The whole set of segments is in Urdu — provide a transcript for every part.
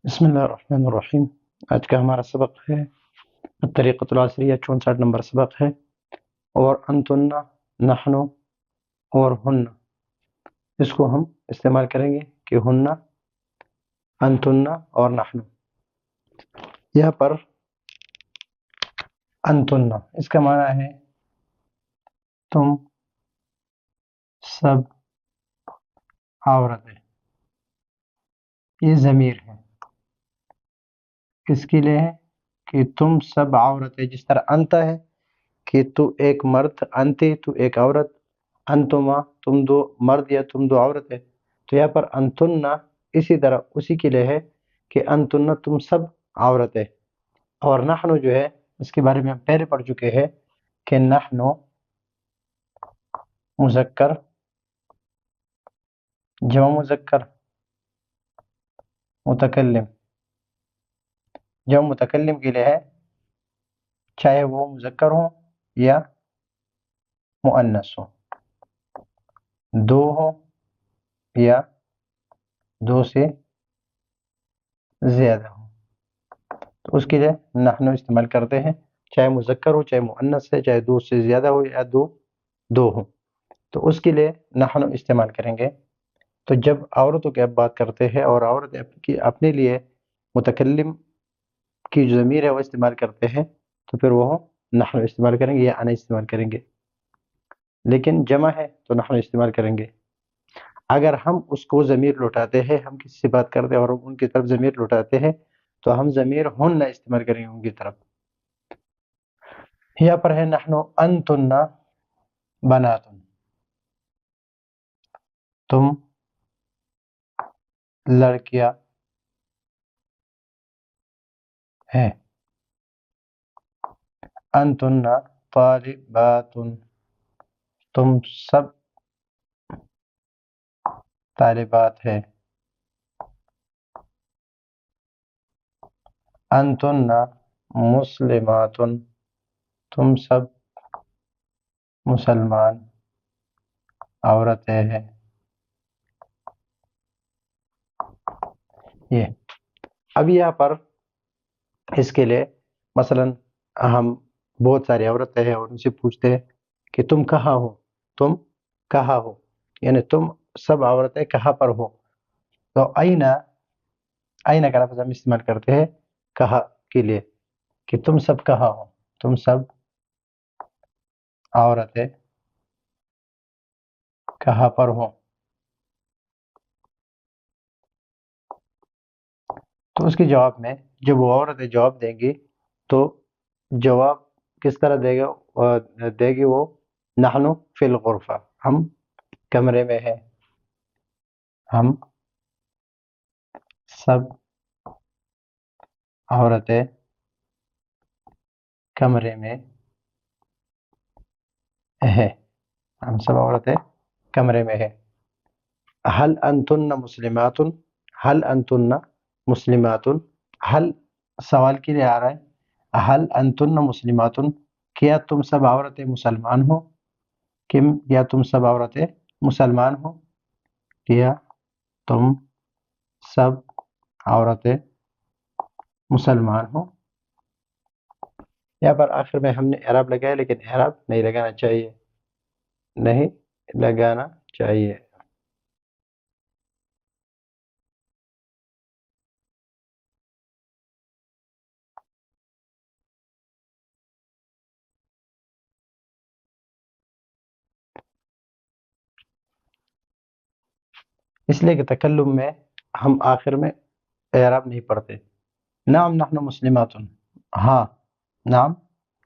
بسم اللہ الرحمن الرحیم۔ آج کا ہمارا سبق ہے الطریقۃ العصریہ، 64 نمبر سبق ہے۔ اور انتن، نحن اور ہن، اس کو ہم استعمال کریں گے کہ ہن، انتن اور نحن۔ یہاں پر انتن اس کا معنی ہے تم سب عورتیں۔ یہ ضمیر ہے، کس کے لیے ہے؟ کہ تم سب عورتیں، جس طرح انت ہے کہ تو ایک مرد، انتے تو ایک عورت، انتما تم دو مرد یا تم دو عورت ہے۔ تو یہاں پر انتن اسی طرح اسی کے لیے ہے کہ انتن تم سب عورت ہے۔ اور نحن جو ہے اس کے بارے میں ہم پہلے پڑھ چکے ہیں کہ نحن مذکر، جمع مذکر، متکلم، جمع متکلم کے لیے ہے چاہے وہ مذکر ہو یا مؤنث ہو، دو ہو یا دو سے زیادہ ہو، تو اس کے لیے نحن استعمال کرتے ہیں، چاہے مذکر ہو چاہے مؤنث ہے، چاہے دو سے زیادہ ہو یا دو ہو، تو اس کے لیے نحن استعمال کریں گے۔ تو جب عورتوں کی اب بات کرتے ہیں اور عورت کی اپنے لیے متکلم کی جو ضمیر ہے وہ استعمال کرتے ہیں، تو پھر وہ نحن استعمال کریں گے یا انا استعمال کریں گے۔ لیکن جمع ہے تو نحن استعمال کریں گے۔ اگر ہم اس کو ضمیر لوٹاتے ہیں، ہم کسی سے بات کرتے ہیں اور ان کی طرف ضمیر لوٹاتے ہیں، تو ہم ضمیر ہن استعمال کریں گے ان کی طرف۔ یہاں پر ہے نحن انتن بناتن، تم لڑکیاں ہیں، انتن طالبات، تم سب طالبات ہیں، انتن مسلمات، تم سب مسلمان عورتیں ہیں۔ یہ اب یہاں پر اس کے لیے مثلا ہم بہت ساری عورتیں ہیں اور ان سے پوچھتے ہیں کہ تم کہاں ہو، تم کہاں ہو، یعنی تم سب عورتیں کہاں پر ہو، تو آئینہ کا لفظ ہم استعمال کرتے ہیں کہاں کے لیے کہ تم سب کہاں ہو، تم سب عورتیں کہاں پر ہو۔ تو اس کے جواب میں جب وہ عورتیں جواب دیں گی تو جواب کس طرح دے گی وہ نحن فی الغرفہ، ہم کمرے میں ہیں، ہم سب عورتیں کمرے میں ہے، ہم سب عورتیں کمرے میں ہے۔ حل انتن مسلمات، حل انتن مسلمات، حل سوال کے لیے آ رہا ہے، حل انتن مسلمات، کیا تم سب عورتیں مسلمان ہو، کیا تم سب عورتیں مسلمان ہو، کیا تم سب عورتیں مسلمان ہو۔ یہاں پر آخر میں ہم نے اعراب لگایا، لیکن اعراب نہیں لگانا چاہیے، نہیں لگانا چاہیے۔ اس لیے کہ تکلم میں ہم آخر میں اعراب نہیں پڑھتے۔ نعم نحن مسلمات، ہاں، نعم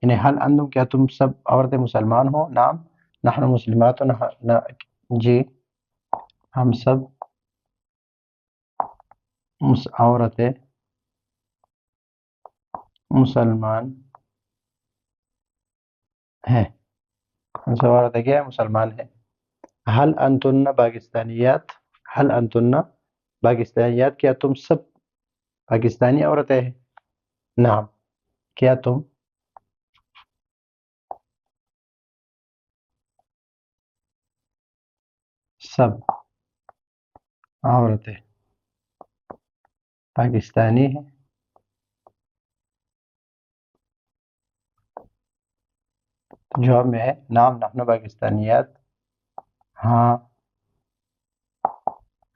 یعنی حل انتم، کیا تم سب عورتیں مسلمان ہو، نعم نحن مسلمات، جی ہم سب عورتیں مسلمان ہیں، ہم سب عورتیں کیا ہے؟ مسلمان ہیں۔ حل انتن پاکستانیات، حل انتن پاکستانیات، کیا تم سب پاکستانی عورتیں ہیں، نعم کیا تم سب عورتیں پاکستانی ہے. جواب میں ہے نعم نحن پاکستانیات، ہاں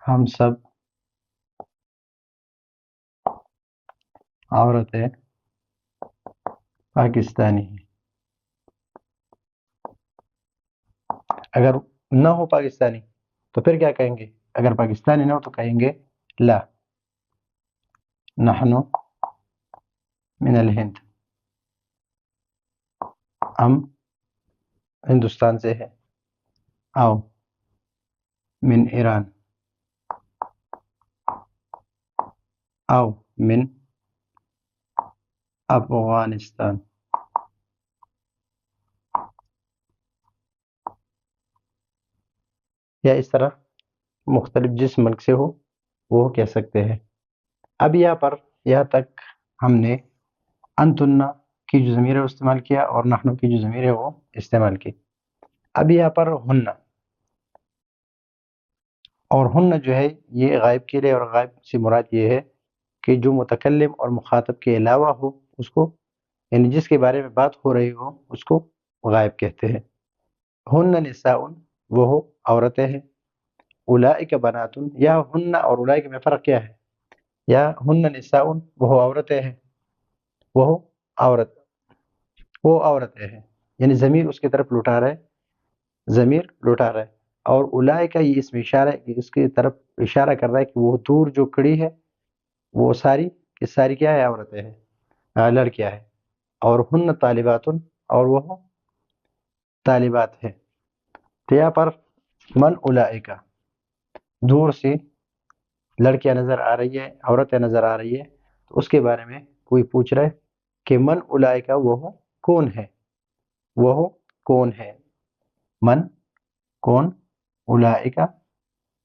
ہم سب عورتیں پاکستانی ہیں. اگر نہ ہو پاکستانی تو پھر کیا کہیں گے؟ اگر پاکستانی نہ ہو تو کہیں گے لا نحن من الہند، ہم ہندوستان سے ہے. او من ایران، او من افغانستان. یا اس طرح مختلف جس ملک سے ہو وہ کہہ سکتے ہیں. اب یہاں تک ہم نے انتنا کی جو ضمیر ہے وہ استعمال کیا اور نحنو کی جو ضمیر ہے وہ استعمال کی. اب یہاں پر ہن، اور ہن جو ہے یہ غائب کے لیے، اور غائب سے مراد یہ ہے کہ جو متکلم اور مخاطب کے علاوہ ہو اس کو، یعنی جس کے بارے میں بات ہو رہی ہو اس کو غائب کہتے ہیں. ہن نساء وہ عورتیں ہیں، اولئک بنات، یا ہن اور اولئک میں فرق کیا ہے؟ یا ہن نساء وہ عورتیں ہیں، وہ عورت، وہ عورتیں ہیں، یعنی ضمیر اس کی طرف لوٹا رہا ہے، ضمیر لوٹا رہا ہے. اور اولئک یہ اس میں اشارہ ہے کہ اس کی طرف اشارہ کر رہا ہے کہ وہ دور جو کھڑی ہے وہ ساری کی ساری کیا ہے؟ عورتیں ہیں، لڑکیاں ہیں. اور ہن طالبات، اور وہ طالبات ہیں. تو یہاں پر من اولئک، دور سے لڑکیاں نظر آ رہی ہے، عورتیں نظر آ رہی ہے، تو اس کے بارے میں کوئی پوچھ رہا ہے کہ من اولئک وہ کون ہے، وہ کون ہے، من کون، اولئک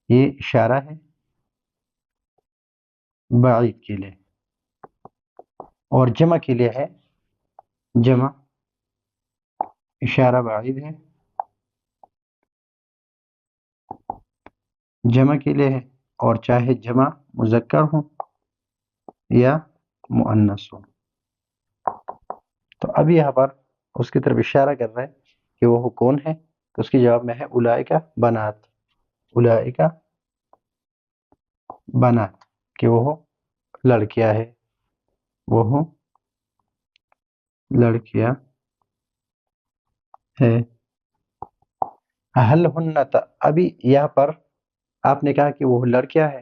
یہ اشارہ ہے بعید کے لیے، اور جمع کے لیے ہے جمع، اشارہ بعید ہے جمع کے لیے ہے، اور چاہے جمع مذکر ہو یا مؤنث ہو. تو اب یہاں پر اس کی طرف اشارہ کر رہا ہے کہ وہ کون ہے، تو اس کی جواب میں ہے اولئک بنات، اولئک بنات کہ وہ لڑکیاں ہے، وہ لڑکیاں ہے. حل ہن، ابھی یہاں پر آپ نے کہا کہ وہ لڑکیاں ہے،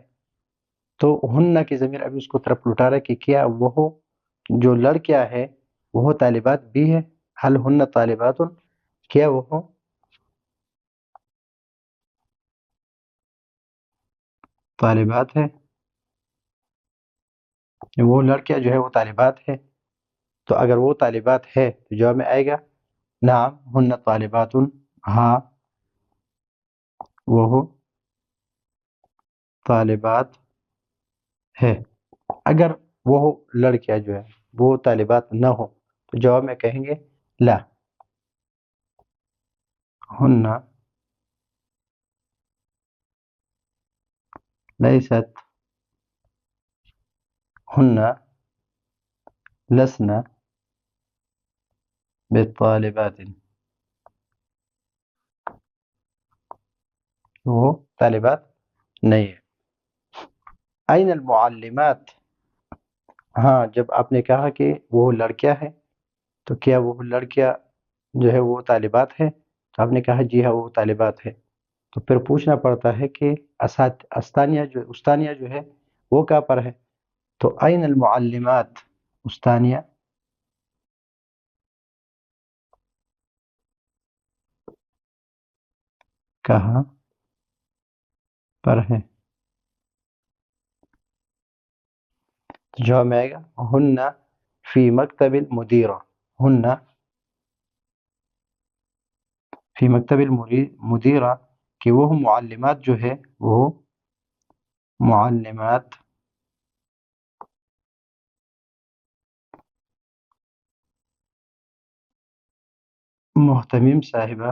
تو ہن کی ضمیر ابھی اس کو طرف لوٹا رہا ہے کہ کیا وہ جو لڑکیاں ہے وہ طالبات بھی ہے. حل ہن طالبات، کیا وہ طالبات ہے، وہ لڑکیاں جو ہے وہ طالبات ہے. تو اگر وہ طالبات ہے تو جواب میں آئے گا نعم ہن طالبات، ہاں وہ طالبات ہے. اگر وہ لڑکیاں جو ہے وہ طالبات نہ ہو تو جواب میں کہیں گے لا ہن لیست، ہن لسن بالطالبات، وہ طالبات نہیں ہے. این المعلمات، ہاں جب آپ نے کہا کہ وہ لڑکیاں ہیں تو کیا وہ لڑکیاں جو ہے وہ طالبات ہیں، تو آپ نے کہا جی ہاں وہ طالبات ہے. تو پھر پوچھنا پڑتا ہے کہ استانیہ جو ہے وہ کہاں پر ہے؟ تو این المعلمات، استانیہ کہاں پر ہے؟ جواب میں آئے گا ہن فی مکتب المدیرہ، ہن فی مکتب المدیرہ کہ وہ معلمات جو ہے وہ معلمات محتمم صاحبہ